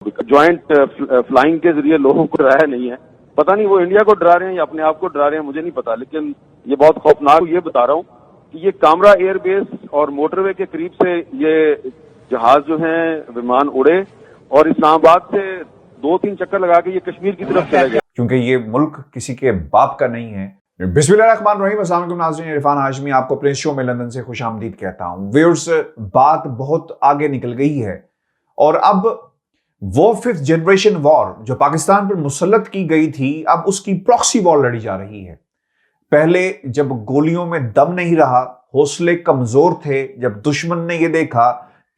Joint flying के जरिए लोगों को डराया नहीं है। पता नहीं वो इंडिया को डरा रहे हैं या अपने आप को डरा रहे हैं, मुझे नहीं पता, लेकिन ये बहुत खौफनाक। ये बता रहा हूँ कि ये कामरा एयरबेस और मोटरवे के करीब से ये जहाज जो है विमान उड़े और इस्लामाबाद से 2-3 चक्कर लगा के ये कश्मीर की तरफ चले गए, क्योंकि ये मुल्क किसी के बाप का नहीं है। बिस्मिल्लाहिर्रहमानिर्रहीम, अस्सलाम वालेकुम नाज़रीन, इरफान हाशमी आपको अपने शो में लंदन से खुशामदीद कहता हूं। व्यूअर्स, बात बहुत आगे निकल गई है और अब वो 5th जनरेशन वॉर जो पाकिस्तान पर मुसल्लत की गई थी, अब उसकी प्रॉक्सी वॉर लड़ी जा रही है। पहले जब गोलियों में दम नहीं रहा, हौसले कमजोर थे, जब दुश्मन ने यह देखा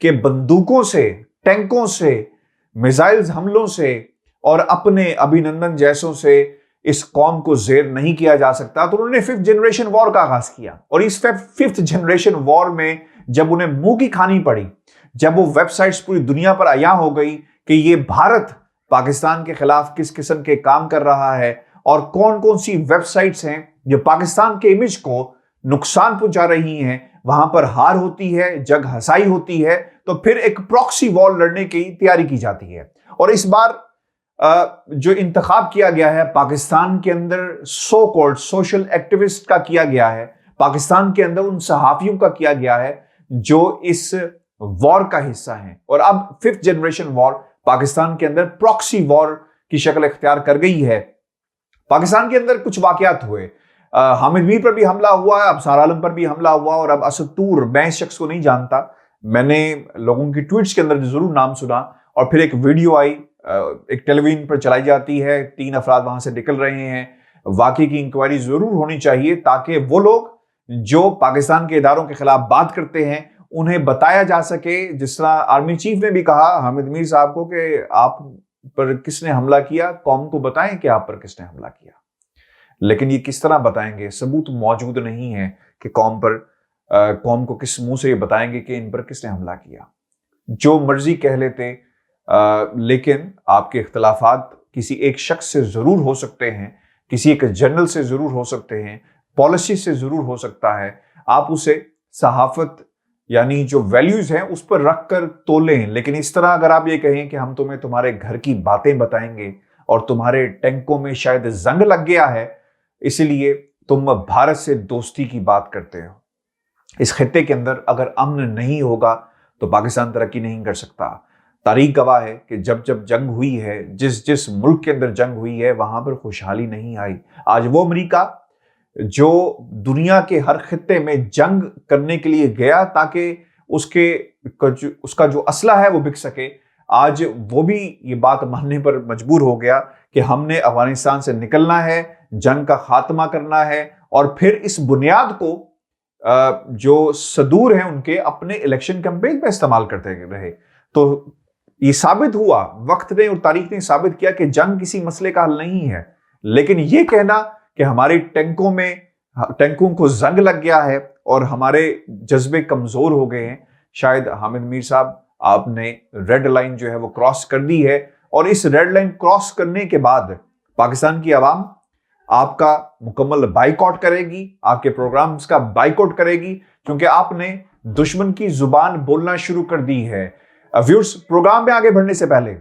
कि बंदूकों से, टैंकों से, मिसाइल्स हमलों से और अपने अभिनंदन जैसों से इस कौम को जेर नहीं किया जा सकता, तो उन्होंने 5th जनरेशन वॉर का आगाज किया। और इस 5th जनरेशन वॉर में जब उन्हें मुंह की खानी पड़ी, जब वो वेबसाइट्स पूरी दुनिया पर आया हो गई कि ये भारत पाकिस्तान के खिलाफ किस किस्म के काम कर रहा है और कौन कौन सी वेबसाइट्स हैं जो पाकिस्तान के इमेज को नुकसान पहुंचा रही हैं, वहां पर हार होती है, जग हसाई होती है, तो फिर एक प्रॉक्सी वॉर लड़ने की तैयारी की जाती है। और इस बार जो इंतखाब किया गया है पाकिस्तान के अंदर सो कॉल्ड सोशल एक्टिविस्ट का किया गया है, पाकिस्तान के अंदर उन सहाफियों का किया गया है जो इस वॉर का हिस्सा हैं। और अब 5th जनरेशन वॉर पाकिस्तान के अंदर प्रॉक्सी वॉर की शक्ल इख्तियार कर गई है। पाकिस्तान के अंदर कुछ वाकयात हुए, हामिद मीर पर भी हमला हुआ, अब सारा आलम पर भी हमला हुआ और अब असद तूर, मैं इस शख्स को नहीं जानता, मैंने लोगों की ट्वीट्स के अंदर जरूर नाम सुना। और फिर एक वीडियो आई, एक टेलीविजन पर चलाई जाती है, 3 अफराद वहां से निकल रहे हैं। वाकई की इंक्वायरी जरूर होनी चाहिए ताकि वो लोग जो पाकिस्तान के इदारों के खिलाफ बात करते हैं उन्हें बताया जा सके। जिस तरह आर्मी चीफ ने भी कहा हामिद मीर साहब को कि आप पर किसने हमला किया, कौम को बताएं कि आप पर किसने हमला किया। लेकिन ये किस तरह बताएंगे, सबूत मौजूद नहीं है कि कौम को किस मुंह से ये बताएंगे कि इन पर किसने हमला किया। जो मर्जी कह लेते, लेकिन आपके इख्तलाफात किसी एक शख्स से जरूर हो सकते हैं, किसी एक जनरल से जरूर हो सकते हैं, पॉलिसी से जरूर हो सकता है। आप उसे सहाफत यानी जो वैल्यूज हैं उस पर रखकर तोलें। लेकिन इस तरह अगर आप ये कहें कि हम तुम्हें तुम्हारे घर की बातें बताएंगे और तुम्हारे टैंकों में शायद जंग लग गया है इसलिए तुम भारत से दोस्ती की बात करते हो, इस खित्ते के अंदर अगर अमन नहीं होगा तो पाकिस्तान तरक्की नहीं कर सकता। तारीख गवाह है कि जब जब जंग हुई है, जिस जिस मुल्क के अंदर जंग हुई है, वहां पर खुशहाली नहीं आई। आज वो अमेरिका जो दुनिया के हर खित्ते में जंग करने के लिए गया ताकि उसका जो असला है वो बिक सके, आज वो भी ये बात मानने पर मजबूर हो गया कि हमने अफगानिस्तान से निकलना है, जंग का खात्मा करना है और फिर इस बुनियाद को जो सदूर हैं उनके अपने इलेक्शन कैंपेन में इस्तेमाल करते रहे। तो ये साबित हुआ, वक्त ने और तारीख ने साबित किया कि जंग किसी मसले का हल नहीं है। लेकिन ये कहना कि हमारे टैंकों को जंग लग गया है और हमारे जज्बे कमजोर हो गए हैं, शायद हामिद मीर साहब आपने रेड लाइन जो है वो क्रॉस कर दी है। और इस रेड लाइन क्रॉस करने के बाद पाकिस्तान की आवाम आपका मुकम्मल बाइकआउट करेगी, आपके प्रोग्राम्स का बाइकआउट करेगी, क्योंकि आपने दुश्मन की जुबान बोलना शुरू कर दी है। व्यूअर्स, प्रोग्राम में आगे बढ़ने से पहले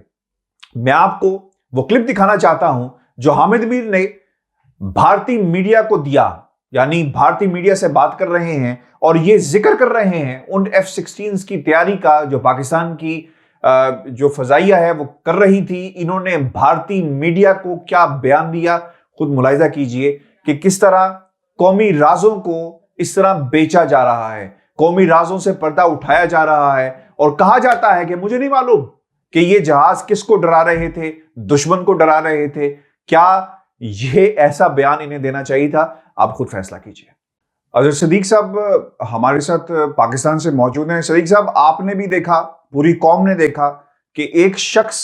मैं आपको वो क्लिप दिखाना चाहता हूं जो हामिद मीर ने भारतीय मीडिया को दिया, यानी भारतीय मीडिया से बात कर रहे हैं और ये जिक्र कर रहे हैं उन F-16 की तैयारी का जो पाकिस्तान की जो फजाइया है वो कर रही थी। इन्होंने भारतीय मीडिया को क्या बयान दिया, खुद मुलाहिजा कीजिए कि किस तरह कौमी राजों को इस तरह बेचा जा रहा है, कौमी राजों से पर्दा उठाया जा रहा है और कहा जाता है कि मुझे नहीं मालूम कि ये जहाज किसको डरा रहे थे, दुश्मन को डरा रहे थे। क्या ये ऐसा बयान इन्हें देना चाहिए था? आप खुद फैसला कीजिए। अजहर सदीक साहब हमारे साथ पाकिस्तान से मौजूद हैं। सदीक साहब, आपने भी देखा, पूरी कौम ने देखा कि एक शख्स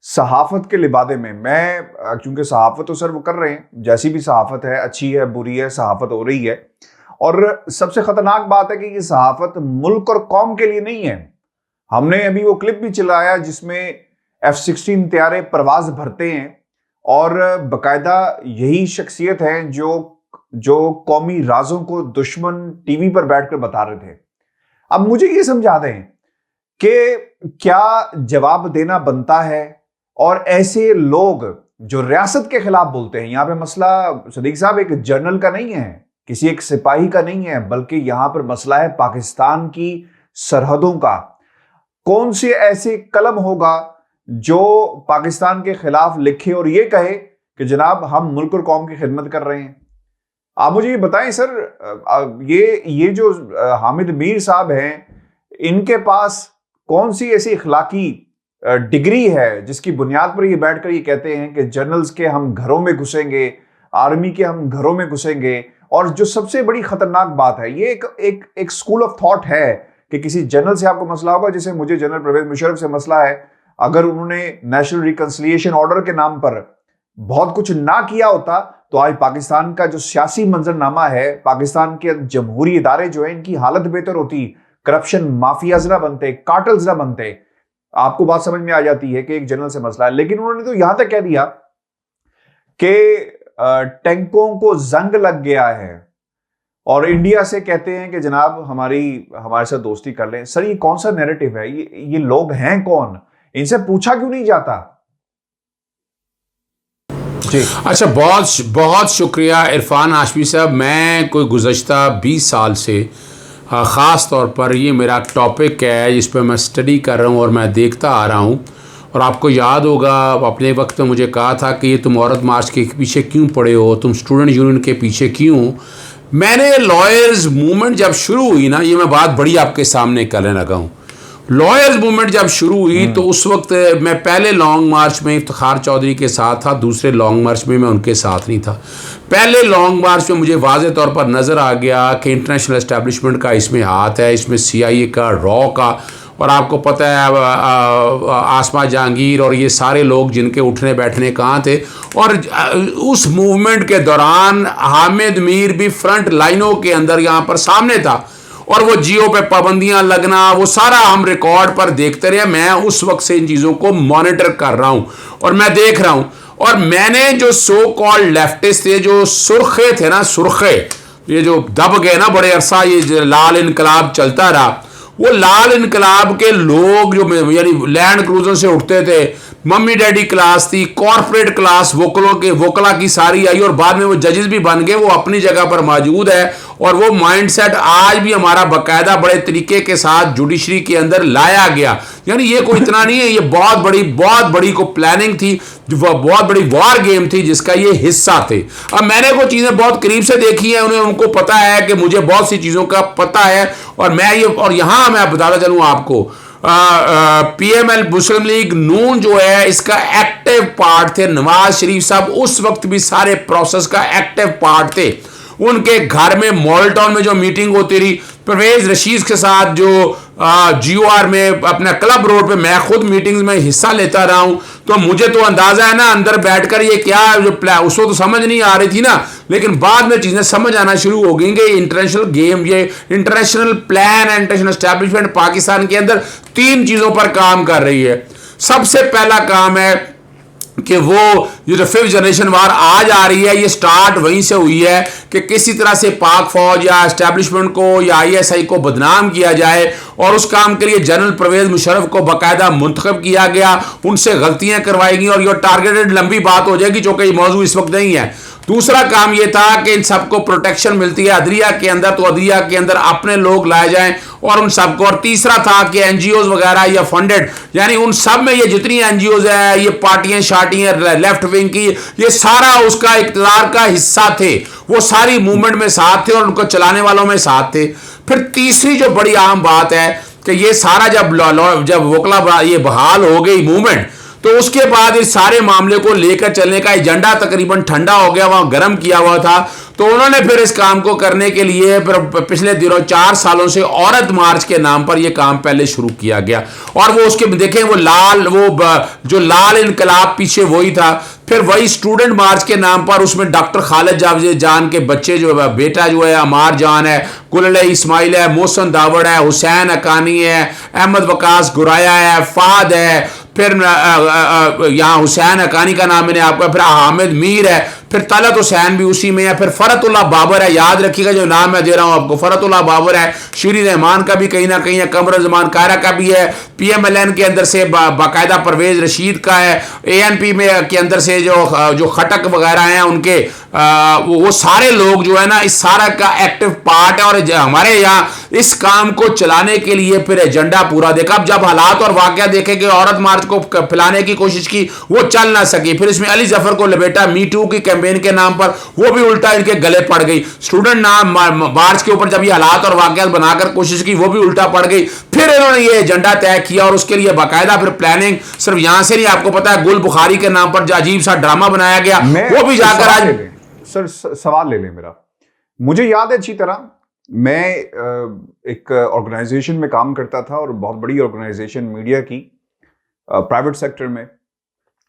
सहाफत के लिबादे में, मैं क्योंकि सहाफत तो सर वो कर रहे हैं, जैसी भी सहाफत है, अच्छी है बुरी है, सहाफत हो रही है। और सबसे खतरनाक बात है कि ये सहाफत मुल्क और कौम के लिए नहीं है। हमने अभी वो क्लिप भी चलाया जिसमें F-16 तैयारे परवाज भरते हैं और बाकायदा यही शख्सियत है जो कौमी राजों को दुश्मन टीवी पर बैठकर बता रहे थे। अब मुझे ये समझा दें कि क्या जवाब देना बनता है। और ऐसे लोग जो रियासत के खिलाफ बोलते हैं, यहां पे मसला सदीक साहब एक जनरल का नहीं है, किसी एक सिपाही का नहीं है, बल्कि यहां पर मसला है पाकिस्तान की सरहदों का। कौन से ऐसे कलम होगा जो पाकिस्तान के खिलाफ लिखे और ये कहे कि जनाब हम मुल्क और कौम की खिदमत कर रहे हैं। आप मुझे ये बताएं सर, ये जो हामिद मीर साहब हैं, इनके पास कौन सी ऐसी इखलाकी डिग्री है जिसकी बुनियाद पर ये बैठकर ये कहते हैं कि जनरल्स के हम घरों में घुसेंगे, आर्मी के हम घरों में घुसेंगे। और जो सबसे बड़ी खतरनाक बात है, ये एक स्कूल ऑफ थॉट है कि किसी जनरल से आपको मसला होगा, जैसे मुझे जनरल परवेज मुशर्रफ से मसला है, अगर उन्होंने नेशनल रिकंसिलिएशन ऑर्डर के नाम पर बहुत कुछ ना किया होता तो आज पाकिस्तान का जो सियासी मंजरनामा है, पाकिस्तान के जमहूरी इदारे जो है, इनकी हालत बेहतर होती, करप्शन माफियाज ना बनते, कार्टल्स ना बनते। आपको बात समझ में आ जाती है कि एक जनरल से मसला है। लेकिन उन्होंने तो यहां तक कह दिया कि टैंकों को जंग लग गया है और इंडिया से कहते हैं कि जनाब हमारे साथ दोस्ती कर लें। सर ये कौन सा नैरेटिव है? ये लोग हैं कौन? इनसे पूछा क्यों नहीं जाता? जी अच्छा, बहुत बहुत शुक्रिया इरफान हाशमी साहब। मैं कोई गुज़श्ता 20 साल से ख़ास तौर पर ये मेरा टॉपिक है जिस पर मैं स्टडी कर रहा हूँ और मैं देखता आ रहा हूँ। और आपको याद होगा अपने वक्त में मुझे कहा था कि ये तुम औरत मार्च के पीछे क्यों पड़े हो, तुम स्टूडेंट यूनियन के पीछे क्यों। मैंने लॉयर्स मूवमेंट जब शुरू हुई ना, ये मैं बात बड़ी आपके सामने करने लगा हूँ। लॉयर्स मूवमेंट जब शुरू हुई तो उस वक्त मैं पहले लॉन्ग मार्च में इफ्तिखार चौधरी के साथ था, दूसरे लॉन्ग मार्च में मैं उनके साथ नहीं था। पहले लॉन्ग मार्च में मुझे वाज़े तौर पर नज़र आ गया कि इंटरनेशनल एस्टेब्लिशमेंट का इसमें हाथ है, इसमें CIA का, रॉ का, और आपको पता है आसमा जहांगीर और ये सारे लोग जिनके उठने बैठने कहाँ थे। और उस मूवमेंट के दौरान हामिद मीर भी फ्रंट लाइनों के अंदर यहाँ पर सामने था और वो जियो पे पाबंदियां लगना, वो सारा हम रिकॉर्ड पर देखते रहे। मैं उस वक्त से इन चीज़ों को मॉनिटर कर रहा हूँ और मैं देख रहा हूँ। और मैंने जो सो कॉल्ड लेफ्टिस्ट थे, जो सुर्खे थे ना, सुर्खे, ये जो दब गए ना बड़े अरसा, ये लाल इनकलाब चलता रहा, वो लाल इनकलाब के लोग जो यानी लैंड क्रूजर से उठते थे, मम्मी डैडी क्लास थी, कॉर्पोरेट क्लास, वोकला की सारी आई और बाद में वो जजेस भी बन गए, वो अपनी जगह पर मौजूद है। और वो माइंडसेट आज भी हमारा बाकायदा बड़े तरीके के साथ जुडिशरी के अंदर लाया गया। यानी ये कोई इतना नहीं है, ये बहुत बड़ी को प्लानिंग थी, बहुत बड़ी वॉर गेम थी जिसका ये हिस्सा थे। अब मैंने वो चीज़ें बहुत करीब से देखी हैं, उनको पता है कि मुझे बहुत सी चीज़ों का पता है। और यहाँ मैं बताता चलूँ आपको, PML मुस्लिम लीग नून जो है इसका एक्टिव पार्ट थे नवाज शरीफ साहब। उस वक्त भी सारे प्रोसेस का एक्टिव पार्ट थे। उनके घर में मॉल टाउन में जो मीटिंग होती रही, परवेज रशीद के साथ जो GOR में अपना क्लब रोड पे मैं खुद मीटिंग्स में हिस्सा लेता रहा हूं, तो मुझे तो अंदाजा है ना अंदर बैठकर ये क्या जो प्लान, उसको तो समझ नहीं आ रही थी ना, लेकिन बाद में चीजें समझ आना शुरू हो गई कि इंटरनेशनल गेम, ये international plan, international establishment Pakistan के अंदर 3 चीजों पर काम कर रही है। सबसे पहला काम है कि वो ये जो 5th जनरेशन वार आज आ रही है, ये स्टार्ट वहीं से हुई है कि किसी तरह से पाक फौज या एस्टैब्लिशमेंट को या ISI को बदनाम किया जाए। और उस काम के लिए जनरल परवेज मुशर्रफ को बाकायदा मुंतखब किया गया, उनसे गलतियां करवाई गई और ये टारगेटेड लंबी बात हो जाएगी, जो कि मौजूद इस वक्त नहीं है। दूसरा काम यह था कि इन सबको प्रोटेक्शन मिलती है अदलिया के अंदर, तो अदलिया के अंदर अपने लोग लाए जाएं और उन सबको। और तीसरा था कि NGOs वगैरह या फंडेड, यानी उन सब में ये जितनी NGOs है, ये पार्टियां शार्टियां लेफ्ट विंग की, ये सारा उसका इक़्तिदार का हिस्सा थे, वो सारी मूवमेंट में साथ थे और उनको चलाने वालों में साथ थे। फिर तीसरी जो बड़ी अहम बात है कि ये सारा जब वोकला ये बहाल हो गई मूवमेंट, तो उसके बाद इस सारे मामले को लेकर चलने का एजेंडा तकरीबन ठंडा हो गया, वहां गर्म किया हुआ था। तो उन्होंने फिर इस काम को करने के लिए पिछले दिनों 4 सालों से औरत मार्च के नाम पर यह काम पहले शुरू किया गया। और वो उसके देखें वो जो लाल इनकलाब पीछे वही था। फिर वही स्टूडेंट मार्च के नाम पर उसमें डॉक्टर खालिद जान के बच्चे जो है, बेटा जो है अमार जान है, कुलल इस्माइल है, मोहसन दावड़ है, हुसैन अकानी है, अहमद वकास गुराया है, फाद है, फिर यहाँ हुसैन अकानी का नाम मैंने आपका, फिर हामिद मीर है, फिर तलत हुसैन भी उसी में है, फिर फरतुल्लाह बाबर है, याद रखिएगा जो नाम मैं दे रहा हूं आपको, फरतुल्लाह बाबर है, शीरी रहमान का भी कहीं ना कहीं है, कमर जमान कायरा का भी है, PMLN के अंदर से बाकायदा परवेज रशीद का है, ANP में के अंदर से जो खटक वगैरह हैं उनके वो सारे लोग जो है ना इस सारा का एक्टिव पार्ट है। और हमारे यहाँ इस काम को चलाने के लिए फिर एजेंडा पूरा देखा। अब जब हालात और वाकया देखे कि औरत मार्च को फैलाने की कोशिश की, वो चल ना सकी, फिर इसमें अली जफर को लपेटा मी टू की कैंपेन के नाम पर, वो भी उल्टा इनके गले पड़ गई। स्टूडेंट नाम मार्च के ऊपर जब ये हालात और वाकया बनाकर कोशिश की, वो भी उल्टा पड़ गई। फिर इन्होंने ये एजेंडा तय किया और उसके लिए बाकायदा फिर प्लानिंग, सिर्फ यहां से नहीं, आपको पता है गुल बुखारी के नाम पर अजीब सा ड्रामा बनाया गया, वो भी जाकर आज सर सवाल ले लें मेरा। मुझे याद है अच्छी तरह, मैं एक ऑर्गेनाइजेशन में काम करता था और बहुत बड़ी ऑर्गेनाइजेशन मीडिया की, प्राइवेट सेक्टर में,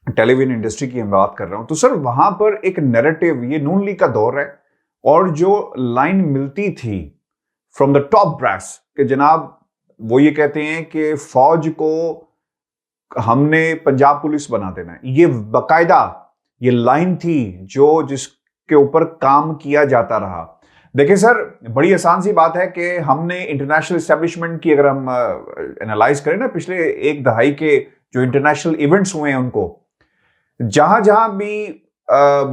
टेलीविजन इंडस्ट्री की हम बात कर रहा हूं। तो सर वहां पर एक नैरेटिव, ये नून लीग का दौर है, और जो लाइन मिलती थी फ्रॉम द टॉप ब्रास कि जनाब वो ये कहते हैं कि फौज को हमने पंजाब पुलिस बना देना है, ये बाकायदा ये लाइन थी जिसके ऊपर काम किया जाता रहा। देखिए सर, बड़ी आसान सी बात है कि हमने इंटरनेशनल एस्टेब्लिशमेंट की अगर हम एनालाइज करें ना, पिछले एक दहाई के जो इंटरनेशनल इवेंट्स हुए हैं उनको, जहां जहां भी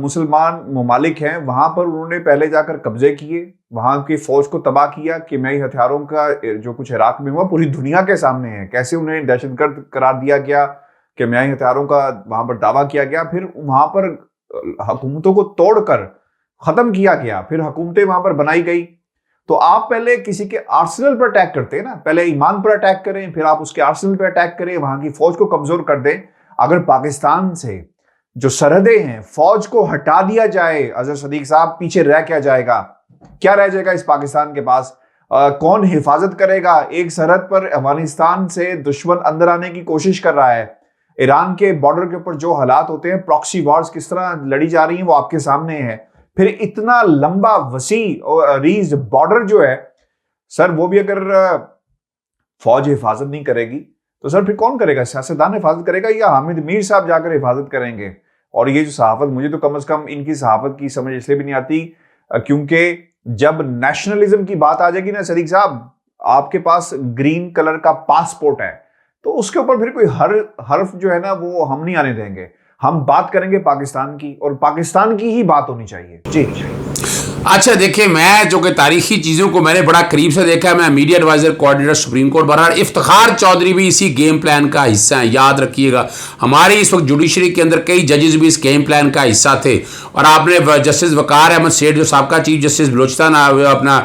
मुसलमान ममालिक हैं वहां पर उन्होंने पहले जाकर कब्जे किए, वहां की फौज को तबाह किया। केमियाई हथियारों का जो कुछ इराक में हुआ पूरी दुनिया के सामने है, कैसे उन्हें दहशतगर्द करार दिया गया, केमियाई हथियारों का वहां पर दावा किया गया, फिर वहां पर हुकूमतों को तोड़कर खत्म किया गया, फिर हुकूमतें वहां पर बनाई गई। तो आप पहले किसी के आर्सेनल पर अटैक करते हैं ना, पहले ईमान पर अटैक करें, फिर आप उसके आर्सेनल पर अटैक करें, वहां की फौज को कमजोर कर दें। अगर पाकिस्तान से जो सरहदें हैं, फौज को हटा दिया जाए, अजहर सदीक साहब, पीछे रह क्या जाएगा? क्या रह जाएगा इस पाकिस्तान के पास? कौन हिफाजत करेगा? एक सरहद पर अफगानिस्तान से दुश्मन अंदर आने की कोशिश कर रहा है, ईरान के बॉर्डर के ऊपर जो हालात होते हैं, प्रॉक्सी वॉर्स किस तरह लड़ी जा रही हैं, वो आपके सामने है। फिर इतना लंबा वसी और रीज बॉर्डर जो है सर, वो भी अगर फौज हिफाजत नहीं करेगी तो सर फिर कौन करेगा? सियासतदान हिफाजत करेगा या हामिद मीर साहब जाकर हिफाजत करेंगे? और ये जो सहाफत, मुझे तो कम से कम इनकी सहाफत की समझ इसलिए भी नहीं आती क्योंकि जब नेशनलिज्म की बात आ जाएगी ना सदीक साहब, आपके पास ग्रीन कलर का पासपोर्ट है तो उसके ऊपर फिर कोई हर्फ जो है ना वो हम नहीं आने देंगे। हम बात करेंगे पाकिस्तान की, और पाकिस्तान की ही बात होनी चाहिए। जी अच्छा देखिए, मैं जो कि तारीखी चीज़ों को मैंने बड़ा करीब से देखा है, मैं media adviser coordinator supreme court बहरहाल इफ्तिखार चौधरी भी इसी गेम प्लान का हिस्सा हैं। याद रखिएगा, हमारी इस वक्त जुडिशरी के अंदर कई जजेस भी इस गेम प्लान का हिस्सा थे। और आपने जस्टिस वकार अहमद सेठ जो साबका चीफ जस्टिस बलोचिस्तान अपना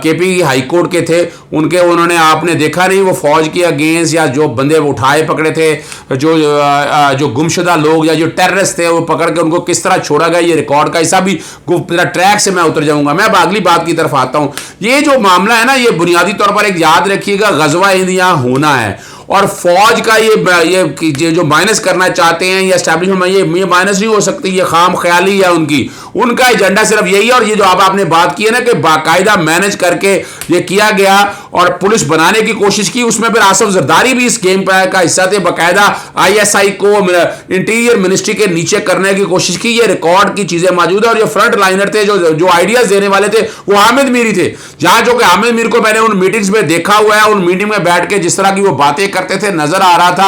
KP हाई कोर्ट के थे, उन्होंने आपने देखा नहीं वो फौज के अगेंस्ट या जो बंदे उठाए पकड़े थे, जो गुमशुदा लोग या जो टेररिस्ट थे, वो पकड़ के उनको किस तरह छोड़ा गया, ये रिकॉर्ड का हिस्सा भी ट्रैक से मैं उतर जाऊंगा। मैं अब अगली बात की तरफ आता हूं। ये जो मामला है ना, ये बुनियादी तौर पर एक याद रखिएगा, गजवा हिंद यहां होना है और फौज का ये जो माइनस करना चाहते हैं या एस्टैब्लिशमेंट में, ये माइनस नहीं हो सकती, ये खाम ख्याली है उनका एजेंडा सिर्फ यही है। और ये जो आपने बात की है ना कि बाकायदा मैनेज करके ये किया गया और पुलिस बनाने की कोशिश की, उसमें फिर आसफ जरदारी भी इस गेम प्लान का हिस्सा थे। बाकायदा ISI को इंटीरियर मिनिस्ट्री के नीचे करने की कोशिश की। ये रिकॉर्ड की चीजें मौजूद है और जो फ्रंट लाइनर थे, जो आइडियाज देने वाले थे, वो हामिद मीर ही थे। जहां जो कि हामिद मीर को मैंने उन मीटिंग्स में देखा हुआ है, उन मीटिंग में बैठ के जिस तरह की वो बातें करते थे, नजर आ रहा था।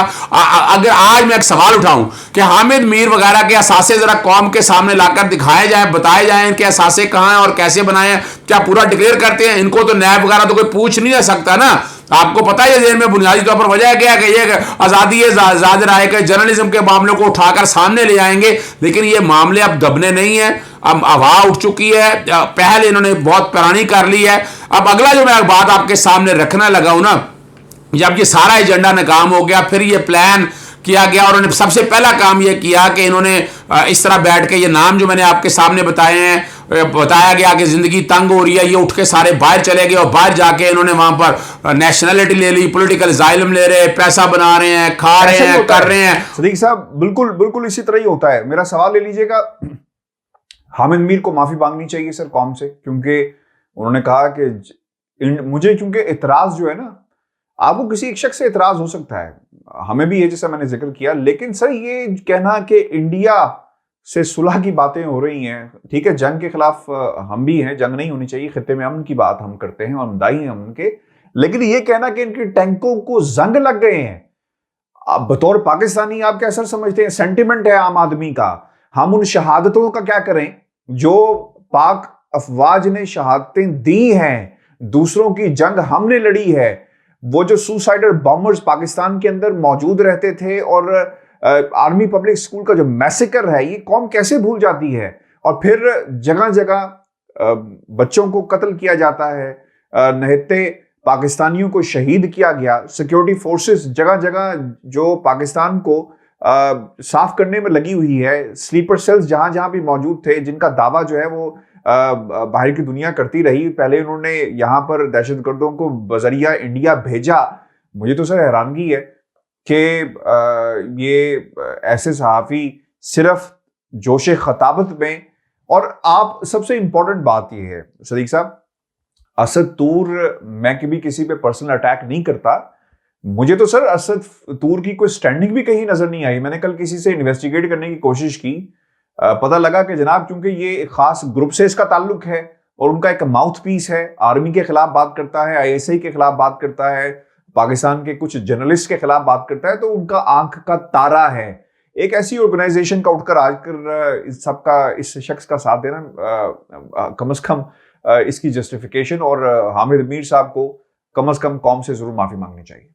अगर आज मैं एक सवाल उठाऊं कि हामिद मीर वगैरह के असासे जरा कौम के सामने लाकर दिखाए जाए, बताए जाए इनके असासे कहां हैं और कैसे बनाए हैं, क्या पूरा डिक्लेयर करते हैं? इनको तो नैब वगैरह तो कोई पूछ नहीं सकता ना। आपको पता है जेल में बुनियादी तौर पर वजह क्या है कि ये आजादी जाहिर है कि जर्नलिज्म के मामलों को उठाकर सामने ले आएंगे, लेकिन ये मामले अब दबने नहीं है। अब हवा उठ चुकी है, पहले इन्होंने बहुत पुरानी कर ली है। अब अगला जो मैं बात आपके सामने रखना लगा हूं ना, जब ये सारा एजेंडा नाकाम हो गया, फिर ये प्लान किया गया और उन्होंने सबसे पहला काम यह किया कि इन्होंने इस तरह बैठ के ये नाम जो मैंने आपके सामने बताए हैं, बताया गया कि जिंदगी तंग हो रही है, ये उठ के सारे बाहर चले गए और बाहर जाके इन्होंने वहां पर नेशनलिटी ले ली, पॉलिटिकल जाइलम ले रहे, पैसा बना रहे हैं, खा रहे हैं, कर रहे हैं। सदीक साहब, बिल्कुल बिल्कुल इसी तरह ही होता है। मेरा सवाल ले लीजिएगा, हामिद मीर को माफी मांगनी चाहिए सर कौम से, क्योंकि उन्होंने कहा कि मुझे क्योंकि इतराज जो है ना, आपको किसी एक शख्स से इतराज हो सकता है, हमें भी ये जैसा मैंने जिक्र किया, लेकिन सर ये कहना कि इंडिया से सुलह की बातें हो रही हैं। ठीक है, जंग के खिलाफ हम भी हैं, जंग नहीं होनी चाहिए, खित्ते में अमन की बात हम करते हैं और हम दाई हैं अमन के, लेकिन ये कहना कि इनके टैंकों को जंग लग गए हैं, आप बतौर पाकिस्तानी आप कैसा समझते हैं? सेंटिमेंट है आम आदमी का, हम उन शहादतों का क्या करें जो पाक अफवाज ने शहादतें दी हैं, दूसरों की जंग हमने लड़ी है। वो जो सुसाइडर बॉम्बर्स पाकिस्तान के अंदर मौजूद रहते थे और आर्मी पब्लिक स्कूल का जो मैसेकर है, ये कौम कैसे भूल जाती है? और फिर जगह जगह बच्चों को कत्ल किया जाता है, निहत्ते पाकिस्तानियों को शहीद किया गया, सिक्योरिटी फोर्सेस जगह जगह जो पाकिस्तान को साफ करने में लगी हुई है, स्लीपर सेल्स जहां जहां भी मौजूद थे, जिनका दावा जो है वो बाहर की दुनिया करती रही। पहले उन्होंने यहां पर दहशतगर्दों को बजरिया इंडिया भेजा। मुझे तो सर हैरानगी है कि ये ऐसे सहाफ़ी सिर्फ जोश खताबत में, और आप सबसे इंपॉर्टेंट बात ये है सदीक साहब, असद तूर, मैं कभी किसी पे पर्सनल अटैक नहीं करता, मुझे तो सर असद तूर की कोई स्टैंडिंग भी कहीं नजर नहीं आई। मैंने कल किसी से इन्वेस्टिगेट करने की कोशिश की, पता लगा कि जनाब क्योंकि ये एक खास ग्रुप से इसका ताल्लुक है और उनका एक माउथ पीस है, आर्मी के खिलाफ बात करता है, ISI के खिलाफ बात करता है, पाकिस्तान के कुछ जर्नलिस्ट के खिलाफ बात करता है, तो उनका आंख का तारा है। एक ऐसी ऑर्गेनाइजेशन का उठकर आकर इस सबका, इस शख्स का साथ देना, कम से कम इसकी जस्टिफिकेशन, और हामिद मीर साहब को कम से कम कौम से जरूर माफी मांगनी चाहिए।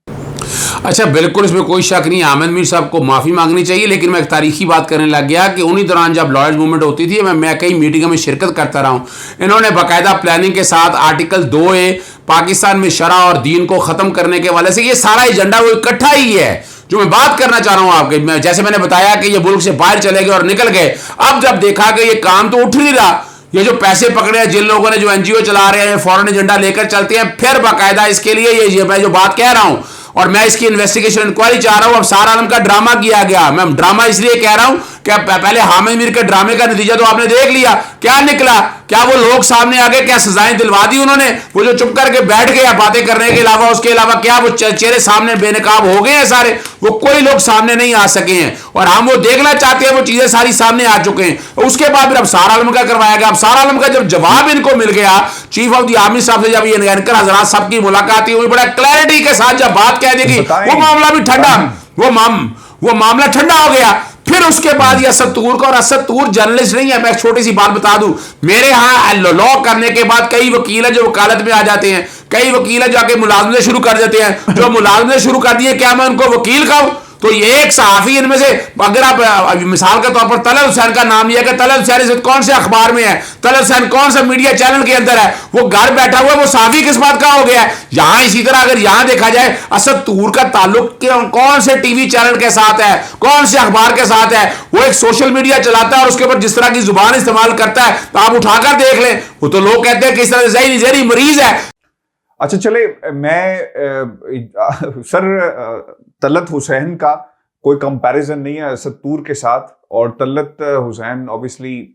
अच्छा, बिल्कुल इसमें कोई शक नहीं, आमिर मीर साहब को माफ़ी मांगनी चाहिए। लेकिन मैं एक तारीखी बात करने लग गया कि उन्हीं दौरान जब लॉयर्स मूवमेंट होती थी, मैं कई मीटिंगों में शिरकत करता रहा हूँ, इन्होंने बाकायदा प्लानिंग के साथ आर्टिकल 2A पाकिस्तान में शरा और दीन को ख़त्म करने के वाले से, ये सारा एजेंडा वो इकट्ठा ही है। जो मैं बात करना चाह रहा हूँ आपके, जैसे मैंने बताया कि ये मुल्क से बाहर चले गए और निकल गए, अब जब देखा कि ये काम तो उठ नहीं रहा, ये जो पैसे पकड़े हैं जिन लोगों ने, जो NGO चला रहे हैं, फॉरेन एजेंडा लेकर चलते हैं, फिर बाकायदा इसके लिए ये मैं जो बात कह रहा हूं, और मैं इसकी इन्वेस्टिगेशन इंक्वायरी चाह रहा हूं। अब सारा आलम का ड्रामा किया गया, मैं ड्रामा इसलिए कह रहा हूं कि पहले हामिद मीर के ड्रामे का नतीजा तो आपने देख लिया, क्या निकला, क्या वो लोग सामने आ गए, क्या सजाएं दिलवा दी उन्होंने, वो जो चुप करके बैठ गए बातें करने के अलावा, उसके अलावा क्या वो चेहरे सामने बेनकाब हो गए हैं सारे, वो कोई लोग सामने नहीं आ सके हैं, और हम वो देखना चाहते हैं, वो चीजें सारी सामने आ चुके हैं। उसके बाद फिर अब सारा आलम का करवाया गया। अब सारा आलम का जब जवाब इनको मिल गया, चीफ ऑफ द आर्मी साहब से जब ये एंकर हजरात सबकी मुलाकात हुई, बड़ा क्लैरिटी के साथ जब बात कह देगी, वो मामला भी ठंडा, वो मामला ठंडा हो गया। फिर उसके बाद ये असद तूर का, और असद तूर जर्नलिस्ट नहीं है, मैं एक छोटी सी बात बता दूं, मेरे यहाँ लॉ करने के बाद कई वकील हैं जो वकालत में आ जाते हैं, कई वकील हैं जाके मुलाजमतें शुरू कर देते हैं, जो मुलाजमतें शुरू कर दिए, क्या मैं उनको वकील कहूं? तो ये एक सहाफी इनमें से, अगर आप मिसाल के तौर पर तलत हुसैन का नाम लिया कि तलत हुसैन कौन से अखबार में है, तलत हुसैन कौन सा मीडिया चैनल के अंदर है, वो घर बैठा हुआ, वो सहाफी किस बात का हो गया है? यहां इसी तरह अगर यहां देखा जाए, असद तूर का ताल्लुक कौन से टीवी चैनल के साथ है, कौन से अखबार के साथ है? वो एक सोशल मीडिया चलाता है और उसके ऊपर जिस तरह की जुबान इस्तेमाल करता है, तो आप उठाकर देख लें, वो तो लोग कहते हैं कि इस तरह जहरी मरीज है। अच्छा चले, मैं सर तलत हुसैन का कोई कंपैरिजन नहीं है असद तूर के साथ, और तलत हुसैन ऑब्वियसली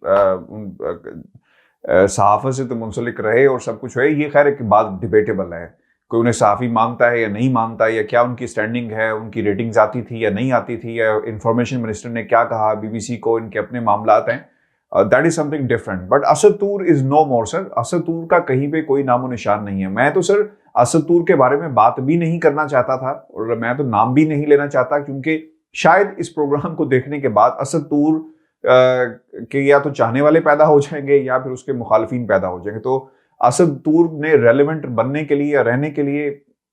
सहाफत से तो मुंसलिक रहे और सब कुछ है, ये खैर एक बात डिबेटेबल है, कोई उन्हें सहाफ़ी मानता है या नहीं मानता, या क्या उनकी स्टैंडिंग है, उनकी रेटिंग्स आती थी या नहीं आती थी, या इंफॉर्मेशन मिनिस्टर ने क्या कहा BBC को, इनके अपने मामलात हैं, that is something different. But Asad Toor is no more sir, Asad Toor का कहीं पे कोई नामो निशान नहीं है। मैं तो सर असद तूर के बारे में बात भी नहीं करना चाहता था, और मैं तो नाम भी नहीं लेना चाहता, क्योंकि शायद इस प्रोग्राम को देखने के बाद असद तूर के या तो चाहने वाले पैदा हो जाएंगे या फिर उसके मुखालफिन पैदा हो जाएंगे। तो असद तूर ने रेलेवेंट बनने के लिए या रहने के लिए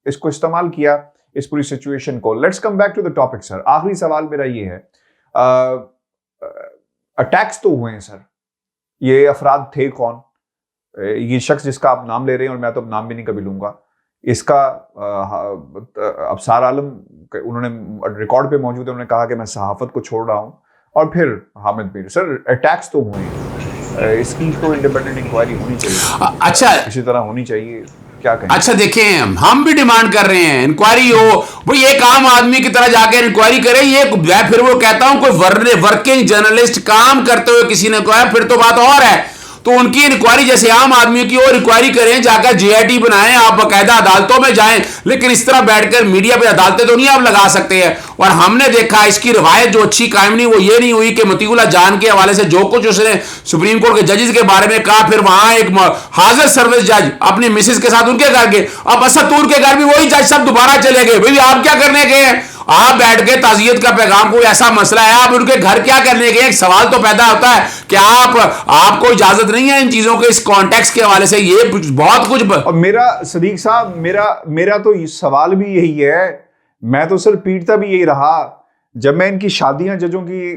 इसको इस्तेमाल किया, इस पूरी सिचुएशन को। Let's come back to the topic sir. आखिरी सवाल मेरा ये है, अटैक्स तो हुए हैं सर, ये अफराद थे कौन? ये शख्स जिसका आप नाम ले रहे हैं, और मैं तो अब नाम भी नहीं कभी लूंगा, इसका अब सारा आलम उन्होंने रिकॉर्ड पे मौजूद है, उन्होंने कहा कि मैं सहाफत को छोड़ रहा हूं, और फिर हामिद मीर। सर अटैक्स तो हुए हैं, इसकी तो इंडिपेंडेंट इंक्वायरी होनी चाहिए। अच्छा, इसी तरह होनी चाहिए, क्या कहें? अच्छा देखें, हम भी डिमांड कर रहे हैं इंक्वायरी हो, भाई एक आम आदमी की तरह जाकर इंक्वायरी करें। ये फिर वो कहता हूं कोई वर्किंग जर्नलिस्ट काम करते हुए किसी ने कहा, फिर तो बात और है। तो उनकी इंक्वायरी जैसे आम आदमी की और इंक्वायरी करें, जाकर जेआईटी बनाएं, आप बाकायदा अदालतों में जाएं, लेकिन इस तरह बैठकर मीडिया पे अदालतें तो नहीं आप लगा सकते हैं। और हमने देखा इसकी रवायत जो अच्छी कायम नहीं, वो ये नहीं हुई कि मतीउल्लाह जान के हवाले से जो कुछ उसने सुप्रीम कोर्ट के जजेस के बारे में कहा, फिर वहां एक हाजिर सर्विस जज अपनी मिसेज के साथ उनके घर गए, अब असदूर के घर भी वही जज सब दोबारा चले गए। भाई आप क्या करने गए हैं? आप बैठ के ताजियत का पैगाम, कोई ऐसा मसला है, आप उनके घर क्या करने गए? एक सवाल तो पैदा होता है कि आपको इजाजत नहीं है इन चीजों के, इस कॉन्टेक्स्ट के हवाले से ये बहुत कुछ। और मेरा सदीक साहब, मेरा तो सवाल भी यही है, मैं तो सर पीटता भी यही रहा जब मैं इनकी शादियां जजों की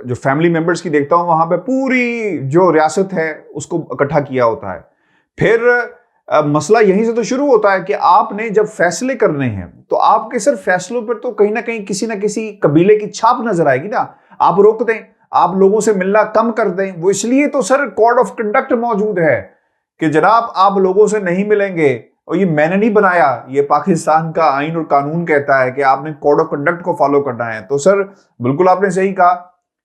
जो फैमिली मेंबर्स की देखता हूं, वहां पे पूरी जो रियासत है उसको इकट्ठा किया होता है। फिर मसला यहीं से तो शुरू होता है कि आपने जब फैसले करने हैं तो आपके सर फैसलों पर तो कहीं ना कहीं किसी ना किसी कबीले की छाप नजर आएगी ना। आप रोक दें, आप लोगों से मिलना कम कर दें, वो इसलिए तो सर कोड ऑफ कंडक्ट मौजूद है कि जनाब आप लोगों से नहीं मिलेंगे। और ये मैंने नहीं बनाया, ये पाकिस्तान का आइन और कानून कहता है कि आपने कोड ऑफ कंडक्ट को फॉलो करना है। तो सर बिल्कुल आपने सही कहा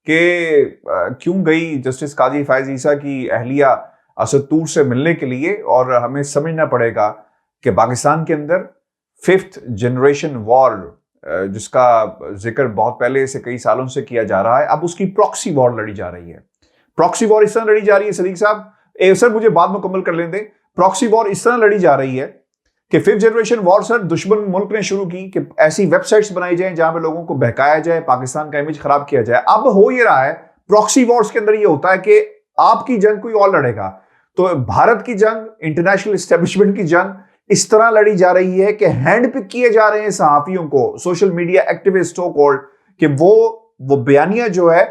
कि क्यों गई जस्टिस काजी फैज ईसा की अहलिया असदूर से मिलने के लिए। और हमें समझना पड़ेगा कि पाकिस्तान के अंदर 5th जनरेशन वॉर, जिसका जिक्र बहुत पहले से कई सालों से किया जा रहा है, अब उसकी प्रॉक्सी वॉर लड़ी जा रही है। प्रॉक्सी वॉर इस तरह लड़ी जा रही है सदीक साहब, सर मुझे बात मुकम्मल कर लें दें। प्रॉक्सी वॉर इस तरह लड़ी जा रही है कि 5th जनरेशन वॉर सर दुश्मन मुल्क ने शुरू की कि ऐसी वेबसाइट्स बनाई जाए जहां पे लोगों को बहकाया जाए, पाकिस्तान का इमेज खराब किया जाए। अब हो ये रहा है प्रॉक्सी वॉर्स के अंदर ये होता है कि आपकी जंग कोई और लड़ेगा। तो भारत की जंग, इंटरनेशनल एस्टेब्लिशमेंट की जंग इस तरह लड़ी जा रही है कि हैंड पिक किए जा रहे हैं सहाफियों को, सोशल मीडिया एक्टिविस्टों को, कि वो बयानियां जो है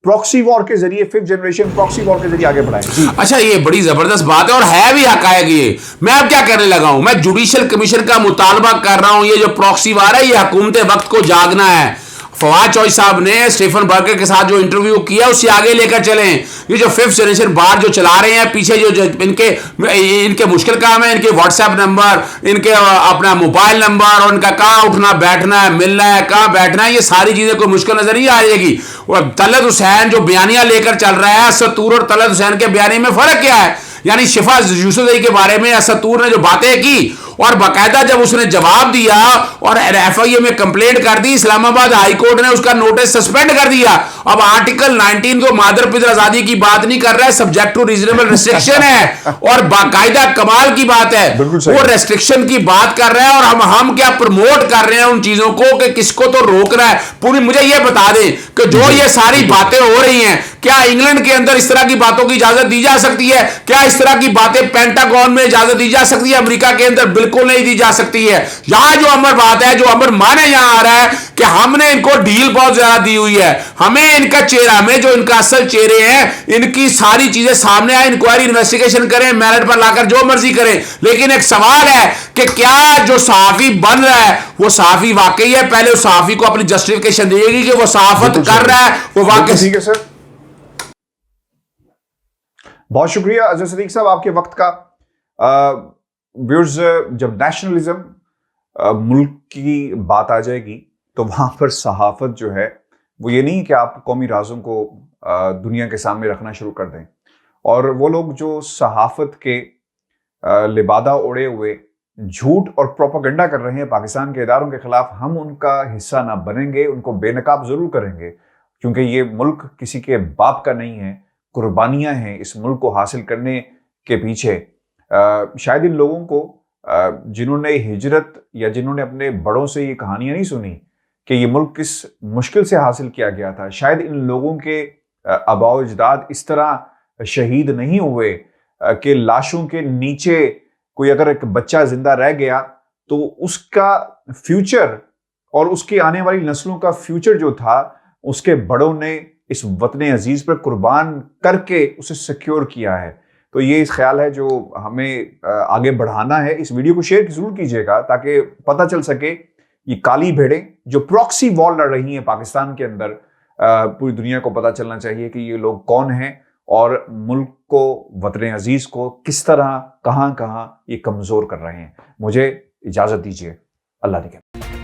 प्रॉक्सी वॉर के जरिए, 5th जनरेशन प्रॉक्सी वॉर के जरिए आगे बढ़ाएं। अच्छा, ये बड़ी जबरदस्त बात है और है भी हकायक। ये मैं अब क्या करने लगा हूं, मैं जुडिशल कमीशन का मुतालबा कर रहा हूं, ये जो प्रॉक्सी वॉर है ये हुकूमत वक्त को जागना है। फवाद चौधरी साहब ने स्टीफन बर्गर के साथ जो इंटरव्यू किया उससे आगे लेकर चलें। ये जो 5th जनरेशन बार जो चला रहे हैं पीछे, जो इनके मुश्किल काम है, इनके व्हाट्सएप नंबर, इनके अपना मोबाइल नंबर, और इनका कहाँ उठना बैठना है, मिलना है, कहाँ बैठना है, ये सारी चीजें कोई मुश्किल नजर नहीं आ जाएगी। और तलत हुसैन जो बयानियां लेकर चल रहा है, असदूर और तलत हुसैन के बयानी में फर्क क्या है? यानी शिफा यूसुफजई के बारे में असदूर ने जो बातें की और बाकायदा जब उसने जवाब दिया और एफआईए में कंप्लेंट कर दी, इस्लामाबाद हाई कोर्ट ने उसका नोटिस सस्पेंड कर दिया। अब आर्टिकल 19 को मादर पितर आजादी की बात नहीं कर रहा है, सब्जेक्ट टू रीजनेबल रिस्ट्रिक्शन है और बाकायदा कमाल की बात है वो रेस्ट्रिक्शन की बात कर रहा है। और हम क्या प्रमोट कर रहे हैं उन चीजों को कि किसको तो रोक रहा है। पूरी मुझे ये बता दें कि जो ये सारी बातें हो रही हैं, क्या इंग्लैंड के अंदर इस तरह की बातों की इजाजत दी जा सकती है? क्या इस तरह की बातें पेंटागन में इजाजत दी जा सकती है? अमेरिका के अंदर बिल्कुल नहीं दी जा सकती है। यहां जो अमर बात है, जो अमर माने यहां आ रहा है कि हमने इनको डील बहुत ज्यादा दी हुई है, हमें इनका चेहरा, हमें जो इनका असल चेहरे हैं, इनकी सारी चीजें सामने आए, इंक्वायरी इन्वेस्टिगेशन करें, मेरिट पर लाकर जो मर्जी करें। लेकिन एक सवाल है कि क्या जो सहाफी बन रहा है वो सहाफी वाकई है? पहले उस सहाफी को अपनी जस्टिफिकेशन देगी कि वो सहाफत कर रहा है, वो वाकई। ठीक है सर, बहुत शुक्रिया अजहर सदीक साहब आपके वक्त का। व्यूअर्स, जब नेशनलिज्म मुल्क की बात आ जाएगी तो वहां पर सहाफत जो है वो ये नहीं कि आप कौमी राजों को दुनिया के सामने रखना शुरू कर दें। और वो लोग जो सहाफत के लिबादा ओढ़े हुए झूठ और प्रोपेगेंडा कर रहे हैं पाकिस्तान के इदारों के खिलाफ, हम उनका हिस्सा ना बनेंगे, उनको बेनकाब जरूर करेंगे, क्योंकि ये मुल्क किसी के बाप का नहीं है। कुर्बानियां हैं इस मुल्क को हासिल करने के पीछे। शायद इन लोगों को जिन्होंने हिजरत या जिन्होंने अपने बड़ों से ये कहानियां नहीं सुनी कि ये मुल्क किस मुश्किल से हासिल किया गया था, शायद इन लोगों के आबाओ अजदाद इस तरह शहीद नहीं हुए कि लाशों के नीचे कोई अगर एक बच्चा जिंदा रह गया तो उसका फ्यूचर और उसकी आने वाली नस्लों का फ्यूचर जो था उसके बड़ों ने इस वतन अजीज पर कुर्बान करके उसे सिक्योर किया है। तो ये इस ख्याल है जो हमें आगे बढ़ाना है। इस वीडियो को शेयर जरूर कीजिएगा ताकि पता चल सके ये काली भेड़ें जो प्रॉक्सी वॉर लड़ रही हैं पाकिस्तान के अंदर, पूरी दुनिया को पता चलना चाहिए कि ये लोग कौन हैं और मुल्क को, वतन अजीज को किस तरह, कहां कहां ये कमजोर कर रहे हैं। मुझे इजाजत दीजिए, अल्लाह ने।